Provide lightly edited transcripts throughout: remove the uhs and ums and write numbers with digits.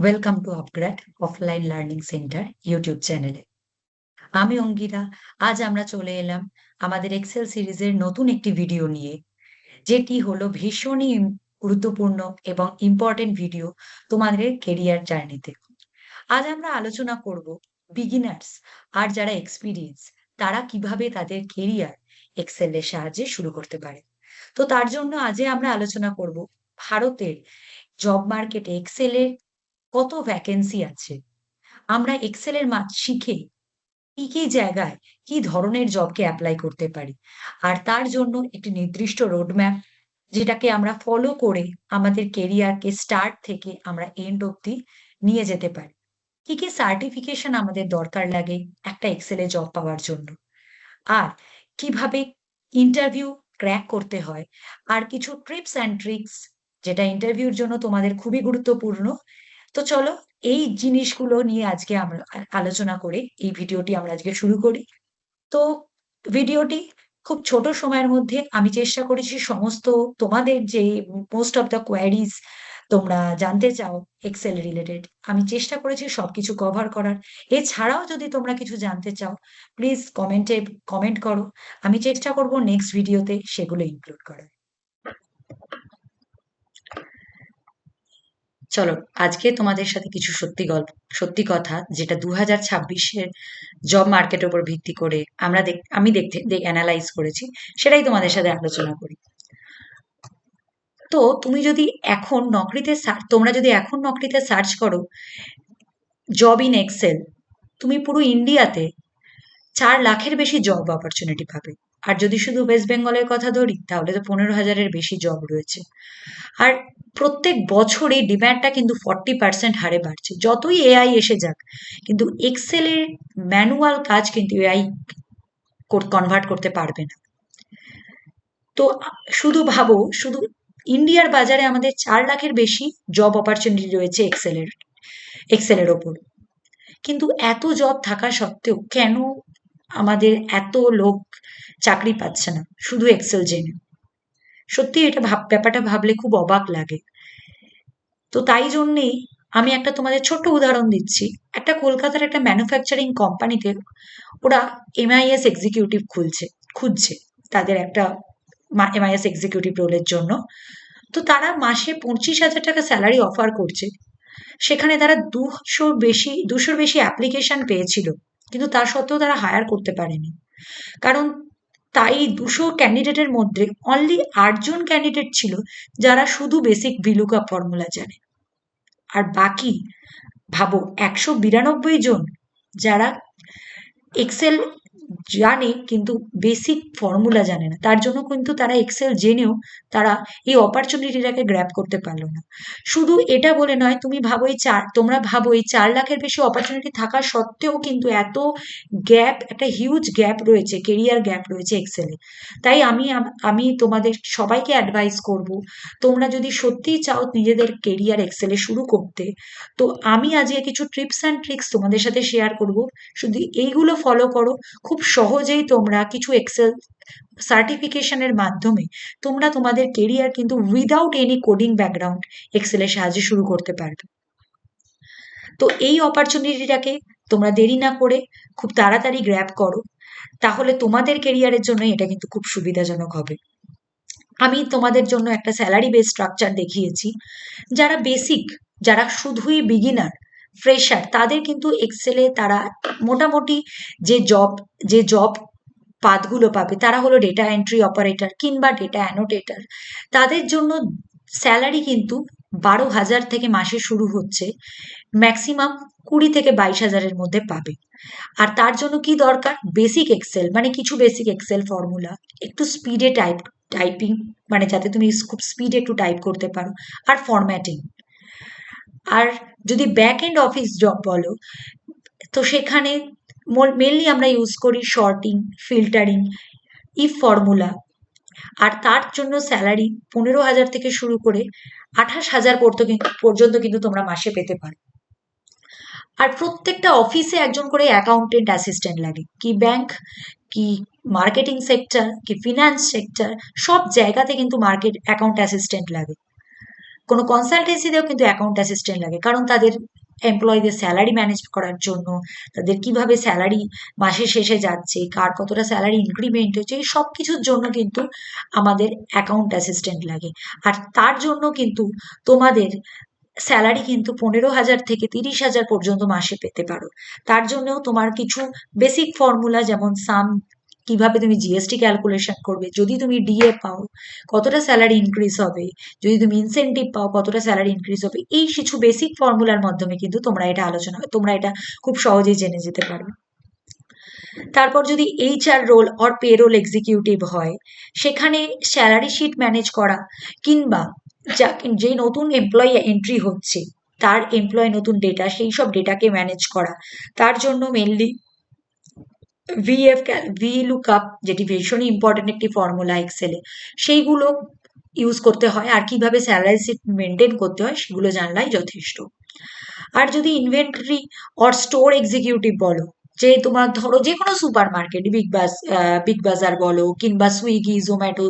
Welcome to upgrade offline learning centre YouTube চ্যানেলে। আমি অঙ্কিতা। আজ আমরা চলে এলাম আমাদের এক্সেল সিরিজের নতুন একটি ভিডিও নিয়ে, যেটি হলো ভীষণই গুরুত্বপূর্ণ এবং ইম্পর্টেন্ট ভিডিও তোমাদের কেরিয়ার জার্নিতে। আজ আমরা আলোচনা করব বিগিনার্স আর যারা এক্সপিরিয়েন্স তারা কিভাবে তাদের কেরিয়ার এক্সেলের সাহায্যে শুরু করতে পারে। তো তার জন্য আজ আমরা আলোচনা করব ভারতের জব মার্কেটে এক্সেলের কত ভ্যাকেন্সি আছে, আমরা এক্সেলের মাঠ শিখে কি কি জায়গায় কি ধরনের জবকে অ্যাপ্লাই করতে পারি, আর তার জন্য একটি নির্দিষ্ট রোডম্যাপ যেটাকে আমরা ফলো করে আমাদের কেরিয়ারকে স্টার্ট থেকে আমরা এন্ড অব্দি নিয়ে যেতে পারি। কি কি সার্টিফিকেশন আমাদের দরকার লাগে একটা এক্সেলে জব পাওয়ার জন্য, আর কিভাবে ইন্টারভিউ ক্র্যাক করতে হয়, আর কিছু ট্রিপস অ্যান্ড ট্রিক্স যেটা ইন্টারভিউর জন্য তোমাদের খুবই গুরুত্বপূর্ণ। তো চলো এই জিনিসগুলো নিয়ে আজকে আমরা আলোচনা করে এই ভিডিওটি আমরা আজকে শুরু করি। তো ভিডিওটি খুব ছোট সময়ের মধ্যে আমি চেষ্টা করেছি সমস্ত তোমাদের যে মোস্ট অফ দ্য কোয়ারিজ তোমরা জানতে চাও এক্সেল রিলেটেড, আমি চেষ্টা করেছি সবকিছু কভার করার। এছাড়াও যদি তোমরা কিছু জানতে চাও প্লিজ কমেন্টে কমেন্ট করো, আমি চেষ্টা করব নেক্সট ভিডিওতে সেগুলো ইনক্লুড করার। চলো আজকে তোমাদের সাথে কিছু সত্যি কথা যেটা 2026-এর জব মার্কেটের উপর ভিত্তি করে আমি দেখতে অ্যানালাইজ করেছি, সেটাই তোমাদের সাথে আলোচনা করি। তো তোমরা যদি এখন নকরিতে সার্চ করো জব ইন এক্সেল, তুমি পুরো ইন্ডিয়াতে 4 লাখের বেশি জব অপরচুনিটি পাবে। আর যদি শুধু ওয়েস্ট বেঙ্গলের কথা ধরি তাহলে তো 15,000-এর বেশি জব রয়েছে। আর প্রত্যেক বছরই ডিম্যান্ডটা কিন্তু 40% হারে বাড়ছে, যতই এআই এসে যাক কিন্তু এক্সেলের ম্যানুয়াল কাজ কিন্তু এআই কনভার্ট করতে পারবে না। তো শুধু ইন্ডিয়ার বাজারে আমাদের 4 লাখের বেশি জব অপরচুনিটি রয়েছে এক্সেলের ওপর। কিন্তু এত জব থাকা সত্ত্বেও কেন আমাদের এত লোক চাকরি পাচ্ছে না শুধু এক্সেল জেনে? সত্যি এটা ব্যাপারটা ভাবলে খুব অবাক লাগে। তো তাই জন্যেই আমি একটা তোমাদের ছোট্ট উদাহরণ দিচ্ছি। একটা কলকাতার একটা ম্যানুফ্যাকচারিং কোম্পানিতে ওরা এমআইএস এক্সিকিউটিভ খুঁজছে তাদের একটা এমআইএস এক্সিকিউটিভ রোলের জন্য। তো তারা মাসে 25,000 টাকা স্যালারি অফার করছে। সেখানে তারা 200-র বেশি অ্যাপ্লিকেশন পেয়েছিল, কিন্তু তা সত্ত্বেও তারা হায়ার করতে পারেনি। কারণ তাই 200 ক্যান্ডিডেটের মধ্যে অনলি 8জন ক্যান্ডিডেট ছিল যারা শুধু বেসিক ভিলুকআপ ফর্মুলা জানে। আর বাকি ভাবো 192 জন যারা এক্সেল জানে কিন্তু বেসিক ফর্মুলা জানে না। তার জন্য কিন্তু তারা এক্সেল জেনেও তারা এই অপরচুনিটিটাকে গ্র্যাব করতে পারলো না। শুধু এটা বলে নয়, তোমরা ভাবো এই 4 লাখের বেশি অপরচুনিটি থাকা সত্ত্বেও কিন্তু এত একটা হিউজ গ্যাপ রয়েছে, কেরিয়ার গ্যাপ রয়েছে এক্সেলে। তাই আমি তোমাদের সবাইকে অ্যাডভাইস করব, তোমরা যদি সত্যিই চাও নিজেদের কেরিয়ার এক্সেলে শুরু করতে, তো আমি আজকে কিছু ট্রিপস অ্যান্ড ট্রিক্স তোমাদের সাথে শেয়ার করব। শুধু এইগুলো ফলো করো, খুব সহজেই তোমরা কিছু এক্সেল সার্টিফিকেশনের মাধ্যমে তোমরা তোমাদের কেরিয়ার কিন্তু উইদাউট এনি কোডিং ব্যাকগ্রাউন্ড এক্সেলের সাহায্যে শুরু করতে পারবে। তো এই অপরচুনিটিটাকে তোমরা দেরি না করে খুব তাড়াতাড়ি গ্র্যাব করো, তাহলে তোমাদের কেরিয়ারের জন্য এটা কিন্তু খুব সুবিধাজনক হবে। আমি তোমাদের জন্য একটা স্যালারি বেস স্ট্রাকচার দেখিয়েছি। যারা শুধুই বিগিনার ফ্রেশার তাদের কিন্তু এক্সেলে তারা মোটামুটি যে জব পাথগুলো পাবে তারা হলো ডেটা এন্ট্রি অপারেটর কিংবা ডেটা অ্যানোটেটর। তাদের জন্য স্যালারি কিন্তু 12,000 থেকে মাসে শুরু হচ্ছে, ম্যাক্সিমাম 20 থেকে 22,000-এর মধ্যে পাবে। আর তার জন্য কি দরকার? বেসিক এক্সেল, মানে কিছু বেসিক এক্সেল ফর্মুলা, একটু স্পিডে টাইপিং, মানে যাতে তুমি খুব স্পিডে একটু টাইপ করতে পারো, আর ফরম্যাটিং। আর যদি ব্যাক এন্ড অফিস জব বলো, তো সেখানে মেনলি আমরা ইউজ করি শর্টিং, ফিল্টারিং, ইফ ফর্মুলা। আর তার জন্য স্যালারি 15,000 থেকে শুরু করে 28,000 পর্যন্ত কিন্তু তোমরা মাসে পেতে পারো। আর প্রত্যেকটা অফিসে একজন করে অ্যাকাউন্টেন্ট অ্যাসিস্ট্যান্ট লাগে, কি ব্যাংক, কি মার্কেটিং সেক্টর, কি ফিনান্স সেক্টর, সব জায়গাতে কিন্তু অ্যাকাউন্ট অ্যাসিস্ট্যান্ট লাগে। কোনো কনসালটেন্সিতেও কিন্তু অ্যাকাউন্ট অ্যাসিস্ট্যান্ট লাগে, কারণ তাদের এমপ্লয়ীদের স্যালারি ম্যানেজ করার জন্য, তাদের কিভাবে স্যালারি মাসের শেষে যাচ্ছে, কার কতটা স্যালারি ইনক্রিমেন্ট হচ্ছে, এই সব কিছুর জন্য কিন্তু আমাদের অ্যাকাউন্ট অ্যাসিস্ট্যান্ট লাগে। আর তার জন্য কিন্তু তোমাদের স্যালারি কিন্তু 15,000 থেকে 30,000 পর্যন্ত মাসে পেতে পারো। তার জন্যও তোমার কিছু বেসিক ফর্মুলা, যেমন সাম, কিভাবে তুমি জিএসটি ক্যালকুলেশন করবে, যদি তুমি ডিএ পাও কতটা স্যালারি ইনক্রিজ হবে, যদি তুমি ইনসেনটিভ পাও কতটা স্যালারি ইনক্রিজ হবে, এই কিছু বেসিক ফর্মুলার মাধ্যমে কিন্তু তোমরা এটা খুব সহজেই জেনে যেতে পারবে। তারপর যদি HR role or payroll executive হয়, সেখানে স্যালারি শিট ম্যানেজ করা, কিংবা যে নতুন এমপ্লয়ি এন্ট্রি হচ্ছে তার এমপ্লয় নতুন ডেটা, সেই সব ডেটাকে ম্যানেজ করা, তার জন্য মেনলি ভি লুক আপ, যেটি ভীষণই ইম্পর্টেন্ট একটি ফর্মুলা এক্সেলে, সেইগুলো ইউজ করতে হয়। আর কিভাবে স্যালারি শিট মেনটেন করতে হয় সেগুলো জানলাই যথেষ্ট। আর যদি ইনভেন্টরি অর স্টোর এক্সিকিউটিভ বলো, যে তোমার ধরো যে কোনো সুপার মার্কেট, বিগ বাজার বলো, কিংবা সুইগি জোম্যাটো,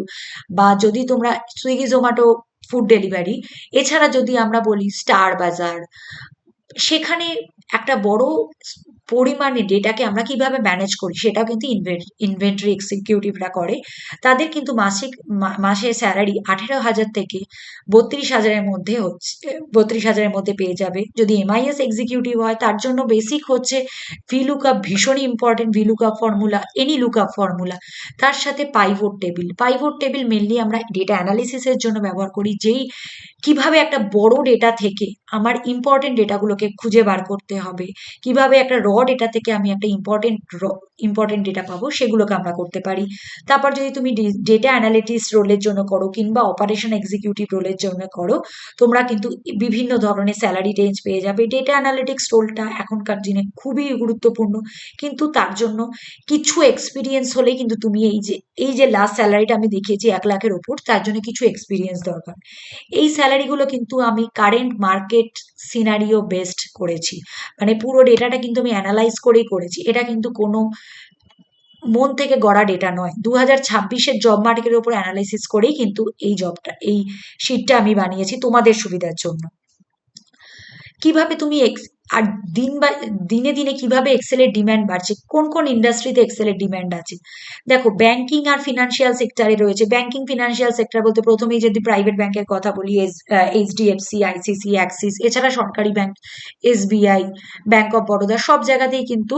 বা যদি তোমরা সুইগি জোম্যাটো ফুড ডেলিভারি, এছাড়া যদি আমরা বলি স্টার বাজার, সেখানে একটা বড় পরিমাণে ডেটাকে আমরা কিভাবে ম্যানেজ করি সেটাও কিন্তু ইনভেন্টরি এক্সিকিউটিভরা করে। তাদের কিন্তু মাসে স্যালারি 18,000 থেকে 32,000-এর মধ্যে হচ্ছে, 32,000-এর মধ্যে পেয়ে যাবে। যদি এমআইএস এক্সিকিউটিভ হয় তার জন্য বেসিক হচ্ছে ভিলুকআপ, ভীষণই important VLOOKUP formula, any lookup formula, তার সাথে পাইভট টেবিল মেনলি আমরা ডেটা অ্যানালিসিসের জন্য ব্যবহার করি, যেই কিভাবে একটা বড় ডেটা থেকে আমার ইম্পর্টেন্ট ডেটাগুলোকে খুঁজে বার করতে হবে, কিভাবে একটা ডেটা থেকে আমি একটা ইম্পর্টেন্ট ডেটা পাবো, সেগুলোকে আমরা করতে পারি। তারপর যদি তুমি ডেটা অ্যানালিটিক্স রোলের জন্য করো, কিংবা অপারেশন এক্সিকিউটিভ রোলের জন্য করো, তোমরা কিন্তু বিভিন্ন ধরনের স্যালারি রেঞ্জ পেয়ে যাবে। ডেটা অ্যানালিটিক্স রোলটা এখনকার দিনে খুবই গুরুত্বপূর্ণ, কিন্তু তার জন্য কিছু এক্সপিরিয়েন্স হলে কিন্তু তুমি এই যে লাস্ট স্যালারিটা আমি দেখিয়েছি 1 লাখের ওপর, তার জন্য কিছু এক্সপিরিয়েন্স দরকার। এই স্যালারিগুলো কিন্তু আমি কারেন্ট মার্কেট সিনারিও বেসড করেছি, মানে পুরো ডেটাটা কিন্তু আমি অ্যানালাইজ করেই করেছি, এটা কিন্তু কোনো মন থেকে গড়া ডেটা নয়। 2026-এর জব মার্কেটের উপর অ্যানালাইসিস করেই কিন্তু এই শিটটা আমি বানিয়েছি তোমাদের সুবিধার জন্য। কিভাবে তুমি আর দিনে দিনে কিভাবে এক্সেলের ডিমান্ড বাড়ছে, কোন কোন ইন্ডাস্ট্রিতে এক্সেলের ডিমান্ড আছে। দেখো, ব্যাংকিং আর ফিনান্সিয়াল সেক্টরে রয়েছে। ব্যাংকিং ফিনান্সিয়াল সেক্টর বলতে প্রথমেই যদি প্রাইভেট ব্যাংকের কথা বলি, এইচডিএফসি, আইসিসি, অ্যাক্সিস, এছাড়া সরকারি bank SBI, bank of Baroda, সব জায়গাতেই কিন্তু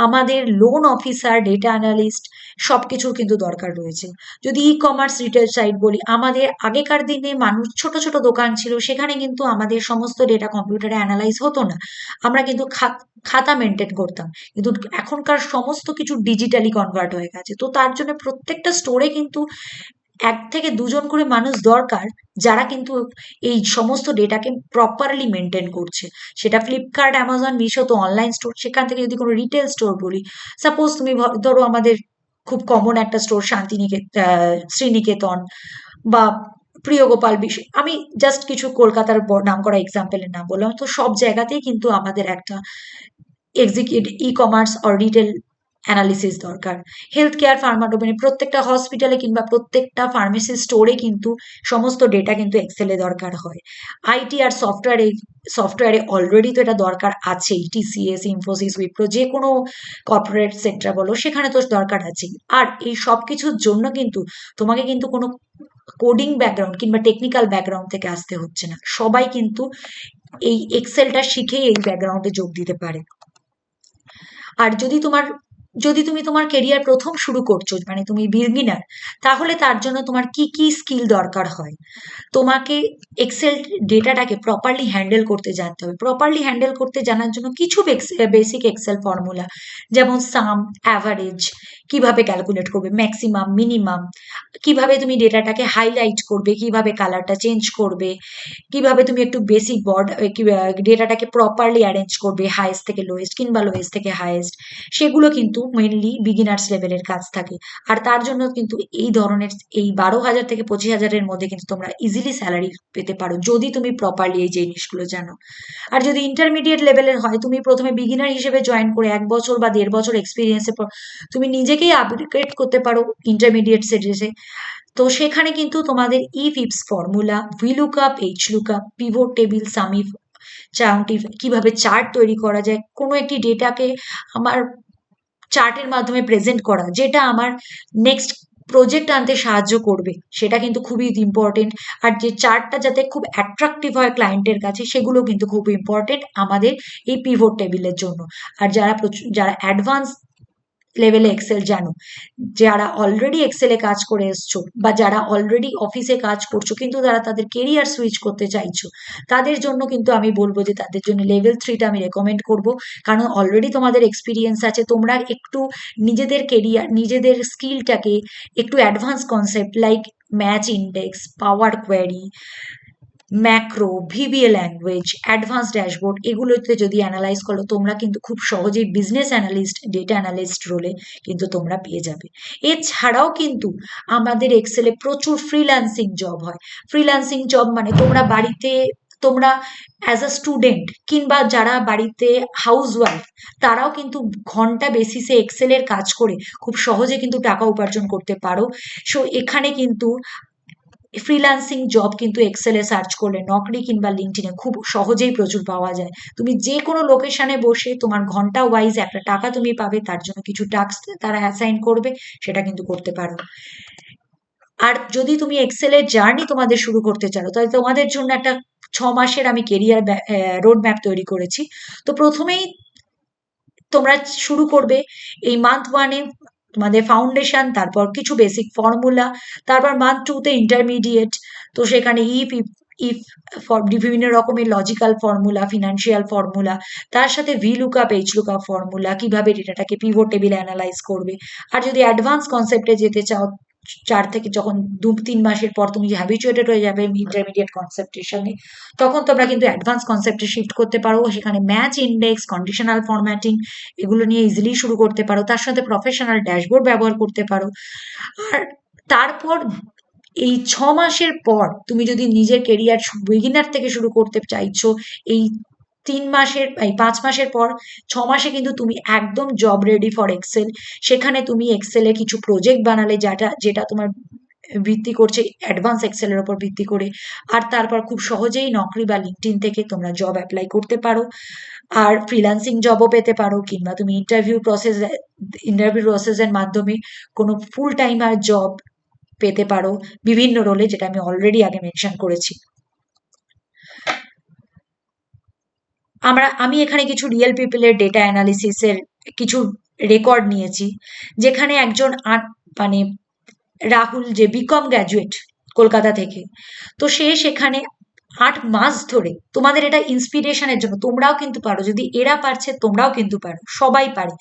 আমাদের লোন অফিসার, ডেটা অ্যানালিস্ট সবকিছুর কিন্তু দরকার রয়েছে। যদি ই কমার্স রিটেল সাইট বলি, আমাদের আগেকার দিনে মানুষ ছোট ছোট দোকান ছিল, সেখানে কিন্তু আমাদের সমস্ত ডেটা কম্পিউটারে অ্যানালাইজ হতো না, আমরা কিন্তু খাতা মেনটেন করতাম। কিন্তু এখনকার সমস্ত কিছু ডিজিটালি কনভার্ট হয়ে গেছে, তো তার জন্য প্রত্যেকটা স্টোরে কিন্তু 1 থেকে 2 জন করে মানুষ দরকার, যারা কিন্তু এই সমস্ত ডেটাকে প্রপারলি মেনটেন করছে। সেটা ফ্লিপকার্ট, অ্যামাজন, মিশো তো অনলাইন স্টোর, সেখান থেকে যদি কোনো রিটেল স্টোর বলি, সাপোজ তুমি ধরো আমাদের খুব কমন একটা স্টোর শ্রীনিকেতন বা প্রিয়গোপাল বিশ্ব, আমি জাস্ট কিছু কলকাতার নাম করা এক্সাম্পলের নাম বললাম, তো সব জায়গাতেই কিন্তু আমাদের একটা executive e commerce or retail analysis দরকার। হেলথ কেয়ার, ফার্মা ডোমেনে প্রত্যেকটা হসপিটালে কিংবা প্রত্যেকটা ফার্মেসি স্টোরে কিন্তু সমস্ত ডেটা কিন্তু এক্সেলে দরকার হয়। আইটি আর সফটওয়্যারে অলরেডি তো এটা দরকার আছেই, টিসিএস, ইনফোসিস, উইপ্রো, যে কোনো কর্পোরেট সেক্টর বলো, সেখানে তো দরকার আছেই। আর এই সব কিছুর জন্য কিন্তু তোমাকে কিন্তু কোনো কোডিং ব্যাকগ্রাউন্ড কিংবা টেকনিক্যাল ব্যাকগ্রাউন্ড থেকে আসতে হচ্ছে না, সবাই কিন্তু এই এক্সেলটা শিখেই এই ব্যাকগ্রাউন্ডে যোগ দিতে পারে। আর যদি তুমি তোমার কেরিয়ার প্রথম শুরু করছো, মানে তুমি বিগিনার, তাহলে তার জন্য তোমার কি কি স্কিল দরকার হয়, তোমাকে এক্সেল ডেটাটাকে প্রপারলি হ্যান্ডেল করতে জানতে হবে। প্রপারলি হ্যান্ডেল করতে জানার জন্য কিছু বেসিক এক্সেল ফর্মুলা, যেমন সাম, অ্যাভারেজ, কিভাবে ক্যালকুলেট করবে, ম্যাক্সিমাম, মিনিমাম, কিভাবে তুমি ডেটাটাকে হাইলাইট করবে, কিভাবে কালারটা চেঞ্জ করবে, কিভাবে তুমি একটু বেসিক ডেটাটাকে প্রপারলি অ্যারেঞ্জ করবে, হাইয়েস্ট থেকে লোয়েস্ট কিংবা লোয়েস্ট থেকে হাইয়েস্ট, সেগুলো কিন্তু মেনলি বিগিনার্স লেভেলের কাজ থাকে। আর তার জন্য কিন্তু এই ধরনের এই 12,000 থেকে 25,000-এর মধ্যে কিন্তু তোমরা ইজিলি স্যালারি পেতে পারো, যদি তুমি প্রপারলি এই জিনিসগুলো জানো। আর যদি ইন্টারমিডিয়েট লেভেলের হয়, তুমি প্রথমে বিগিনার হিসেবে জয়েন করে 1 বছর বা 1.5 বছর এক্সপিরিয়েন্সের পর তুমি নিজেকেই আপগ্রেড করতে পারো ইন্টারমিডিয়েট স্টেজে, তো সেখানে কিন্তু তোমাদের IFS formula, vlookup, hlookup, pivot table, sumif, countif, কিভাবে চার্ট তৈরি করা যায়, কোনো একটি ডেটাকে আমার চার্টের মাধ্যমে প্রেজেন্ট করা, যেটা আমার নেক্সট প্রজেক্ট আনতে সাহায্য করবে, সেটা কিন্তু খুবই ইম্পর্টেন্ট। আর যে চার্টটা যাতে খুব অ্যাট্রাকটিভ হয় ক্লায়েন্টের কাছে, সেগুলো কিন্তু খুব ইম্পর্টেন্ট আমাদের এই পিভট টেবিলের জন্য। আর যারা অ্যাডভান্স লেভেলে এক্সেল জানো, যারা অলরেডি এক্সেলে কাজ করে এসছো, বা যারা অলরেডি অফিসে কাজ করছো কিন্তু তারা তাদের কেরিয়ার সুইচ করতে চাইছো, তাদের জন্য কিন্তু আমি বলবো যে তাদের জন্য লেভেল 3টা আমি রেকমেন্ড করব। কারণ অলরেডি তোমাদের এক্সপিরিয়েন্স আছে, তোমরা একটু নিজেদের কেরিয়ার, নিজেদের স্কিলটাকে একটু advance concept like match index, power query, macro, VBA language, advance dashboard, এগুলোতে যদি অ্যানালাইজ করো, তোমরা কিন্তু খুব সহজেই বিজনেস অ্যানালিস্ট, ডেটা অ্যানালিস্ট রোলে কিন্তু তোমরা পেয়ে যাবে। এছাড়াও কিন্তু আমাদের এক্সেলে প্রচুর ফ্রিল্যান্সিং জব হয়। ফ্রিল্যান্সিং জব মানে তোমরা বাড়িতে, তোমরা অ্যাজ আ স্টুডেন্ট কিংবা যারা বাড়িতে হাউস ওয়াইফ, তারাও কিন্তু ঘন্টা বেসিসে এক্সেলের কাজ করে খুব সহজে কিন্তু টাকা উপার্জন করতে পারো। সো এখানে কিন্তু ফ্রিল্যান্সিং জব কিন্তু এক্সেলে সার্চ করলে, নকরি কিংবা লিঙ্কডইনে খুব সহজেই প্রচুর পাওয়া যায়। তুমি যে কোনো লোকেশনে বসে তোমার ঘন্টা ওয়াইজ একটা টাকা তুমি পাবে, তার জন্য কিছু টাস্ক তারা অ্যাসাইন করবে, সেটা কিন্তু করতে পারো। আর যদি তুমি এক্সেলের জার্নি তোমাদের শুরু করতে চাও, তাহলে তোমাদের জন্য একটা 6 মাসের আমি কেরিয়ার রোড ম্যাপ তৈরি করেছি। তো প্রথমেই তোমরা শুরু করবে এই মান্থ 1-এ তোমাদের ফাউন্ডেশন, তারপর কিছু বেসিক ফর্মুলা, তারপর মান্থ 2-তে ইন্টারমিডিয়েট। তো সেখানে ইফ ইফ ইফ বিভিন্ন রকমের লজিক্যাল ফর্মুলা, ফিনান্সিয়াল ফর্মুলা, তার সাথে V lookup, H lookup formula, কিভাবে ডেটাটাকে পিভট টেবিলে অ্যানালাইজ করবে। আর যদি অ্যাডভান্স কনসেপ্টে যেতে চাও, 4 থেকে যখন 2-3 মাসের পর তুমি হ্যাবিচুয়েটেড হয়ে যাবে ইন্টারমিডিয়েট কনসেপ্টের সঙ্গে, তখন তোমরা কিন্তু অ্যাডভান্স কনসেপ্টে শিফট করতে পারো। সেখানে ম্যাচ ইন্ডেক্স, কন্ডিশনাল ফরম্যাটিং, এগুলো নিয়ে ইজিলি শুরু করতে পারো। তার সাথে প্রফেশনাল ড্যাশবোর্ড ব্যবহার করতে পারো। আর তারপর এই 6 মাসের পর তুমি যদি নিজের কেরিয়ার বিগিনার থেকে শুরু করতে চাইছো, এই 3 মাসের, এই 5 মাসের পর 6 মাসে কিন্তু তুমি একদম জব রেডি ফর এক্সেল। সেখানে তুমি এক্সেলে কিছু প্রজেক্ট বানালে, যেটা যেটা তোমার ভিত্তি করছে অ্যাডভান্স এক্সেলের ওপর ভিত্তি করে। আর তারপর খুব সহজেই নকরি বা লিঙ্কডইন থেকে তোমরা জব অ্যাপ্লাই করতে পারো, আর ফ্রিল্যান্সিং জবও পেতে পারো, কিংবা তুমি ইন্টারভিউ প্রসেসের মাধ্যমে কোনো ফুল টাইমার জব পেতে পারো বিভিন্ন রোলে, যেটা আমি অলরেডি আগে মেনশন করেছি। আমি এখানে কিছু রিয়েল পিপলের ডেটা অ্যানালিসিসের কিছু রেকর্ড নিয়েছি, যেখানে একজন মানে রাহুল, যে বিকম গ্র্যাজুয়েট কলকাতা থেকে, তো সে সেখানে 8 মাস ধরে, তোমাদের এটা ইন্সপিরেশনের জন্য, তোমরাও কিন্তু পারো, যদি এরা পারছে তোমরাও কিন্তু পারো, সবাই পারে।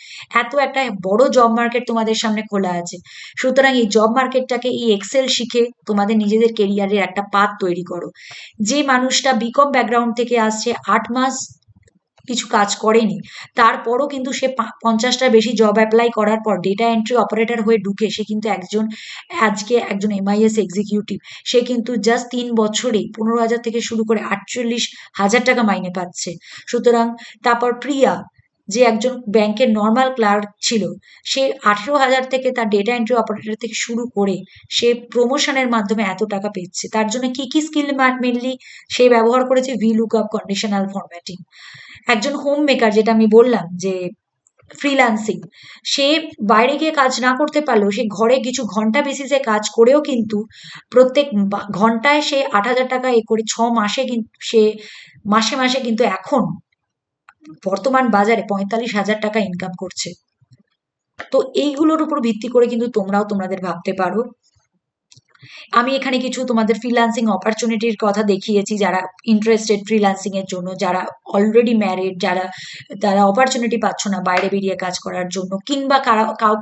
এত একটা বড় জব মার্কেট তোমাদের সামনে খোলা আছে। সুতরাং এই জব মার্কেটটাকে, এই এক্সেল শিখে তোমাদের নিজেদের কেরিয়ারের একটা পাথ তৈরি করো। যে মানুষটা বিকম ব্যাকগ্রাউন্ড থেকে আসছে, 8 মাস কিছু কাজ করেনি, তারপরও কিন্তু সে 50টার বেশি জব অ্যাপ্লাই করার পর ডেটা এন্ট্রি অপারেটর হয়ে ঢুকে সে কিন্তু আজকে একজন এমআইএস এক্সিকিউটিভ। সে কিন্তু জাস্ট 3 বছরে 15,000 থেকে শুরু করে 48,000 টাকা মাইনে পাচ্ছে। সুতরাং তারপর প্রিয়া, যে একজন ব্যাংকের নর্মাল ক্লার্ক ছিল, সে 18,000 থেকে তার ডেটা এন্ট্রি অপারেটর থেকে শুরু করে সে প্রমোশনের মাধ্যমে এত টাকা পেয়েছে। তার জন্য কি কি স্কিল মেনলি সে ব্যবহার করেছে? V lookup, conditional formatting. একজন হোম মেকার, যেটা আমি বললাম যে ফ্রিল্যান্সিং, সে বাইরে গিয়ে কাজ না করতে পারলেও সে ঘরে কিছু ঘন্টা বেসিসে কাজ করেও কিন্তু প্রত্যেক ঘন্টায় সে 8,000 টাকা এ করে 6 মাসে কিন্তু সে মাসে মাসে কিন্তু এখন বর্তমান বাজারে 45,000 টাকা ইনকাম করছে। তো এইগুলোর উপর ভিত্তি করে কিন্তু তোমরাও তোমাদের ভাবতে পারো। আমি এখানে কিছু তোমাদের ফ্রিল্যান্সিং অপরচুনিটির কথা দেখিয়েছি, যারা ইন্টারেস্টেড ফ্রিল্যান্সিং এর জন্য, যারা অলরেডি ম্যারিড, যারা তারা অপরচুনিটি পাচ্ছ না বাইরে বেরিয়ে কাজ করার জন্য, কিংবা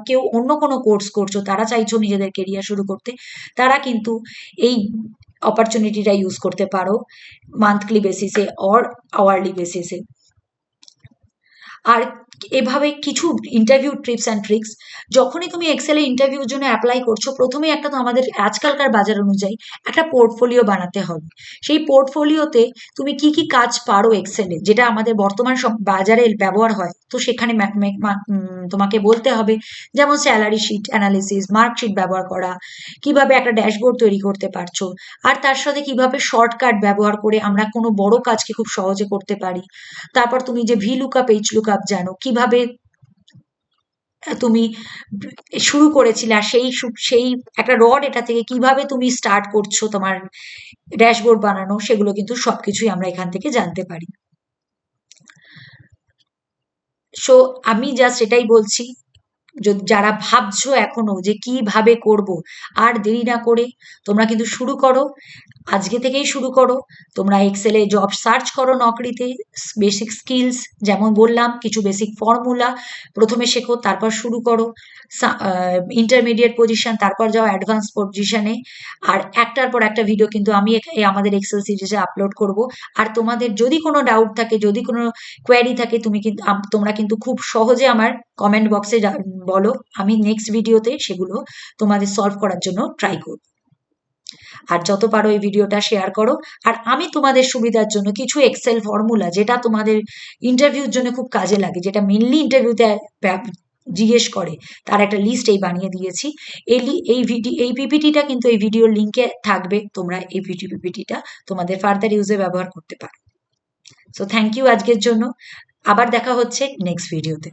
কেউ অন্য কোনো কোর্স করছো, তারা চাইছো নিজেদের কেরিয়ার শুরু করতে, তারা কিন্তু এই অপরচুনিটিটা ইউজ করতে পারো মান্থলি বেসিসে অর আওয়ারলি বেসিসে। আর এভাবে কিছু ইন্টারভিউ টিপস অ্যান্ড ট্রিক্স, যখনই তুমি এক্সেলে ইন্টারভিউর জন্য অ্যাপ্লাই করছো, প্রথমেই একটা তো আমাদের আজকালকার বাজার অনুযায়ী একটা পোর্টফোলিও বানাতে হবে। সেই পোর্টফোলিওতে তুমি কি কি কাজ পারো এক্সেলে, যেটা আমাদের বর্তমান বাজারে ব্যবহার হয়, তো সেখানে তোমাকে বলতে হবে। যেমন স্যালারি শিট অ্যানালিসিস, মার্কশিট ব্যবহার করা, কিভাবে একটা ড্যাশবোর্ড তৈরি করতে পারছো, আর তার সাথে কিভাবে শর্টকাট ব্যবহার করে আমরা কোনো বড় কাজকে খুব সহজে করতে পারি। তারপর তুমি যে ভি লুকআপ, এইচ লুকআপ জানো, কিভাবে তুমি শুরু করেছিলে, আর সেই একটা র ডেটা থেকে কিভাবে তুমি স্টার্ট করছো তোমার ড্যাশবোর্ড বানানো, সেগুলো কিন্তু সবকিছুই আমরা এখান থেকে জানতে পারি। সো আমি জাস্ট এটাই বলছি, যারা ভাবছো এখনো যে কিভাবে করব, আর দেরি না করে তোমরা কিন্তু শুরু করো। আজকে থেকেই শুরু করো। তোমরা এক্সেলে জব সার্চ করো, নকরিতে বেসিক স্কিলস যেমন বললাম, কিছু বেসিক ফর্মুলা প্রথমে শেখো, তারপর শুরু করো ইন্টারমিডিয়েট পজিশন, তারপর যাও অ্যাডভান্স পজিশনে। আর একটার পর একটা ভিডিও কিন্তু আমি আমাদের এক্সেল সিরিজে আপলোড করব। আর তোমাদের যদি কোনো ডাউট থাকে, যদি কোনো কোয়ারি থাকে, তোমরা কিন্তু খুব সহজে আমার কমেন্ট বক্সে বলো। আমি নেক্সট ভিডিওতে সেগুলো তোমাদের সলভ করার জন্য ট্রাই করব। আর যত পারো এই ভিডিওটা শেয়ার করো। আর আমি তোমাদের সুবিধার জন্য কিছু এক্সেল ফর্মুলা, যেটা তোমাদের ইন্টারভিউর জন্য খুব কাজে লাগে, যেটা মেনলি ইন্টারভিউতে জিজ্ঞেস করে, তার একটা লিস্ট বানিয়ে দিয়েছি। এই পিপিটিটা কিন্তু এই ভিডিওর লিঙ্কে থাকবে, তোমরা এই পিপিটিটা তোমাদের ফার্দার ইউজে ব্যবহার করতে পারো। সো থ্যাংক ইউ আজকের জন্য। আবার দেখা হচ্ছে নেক্সট ভিডিওতে।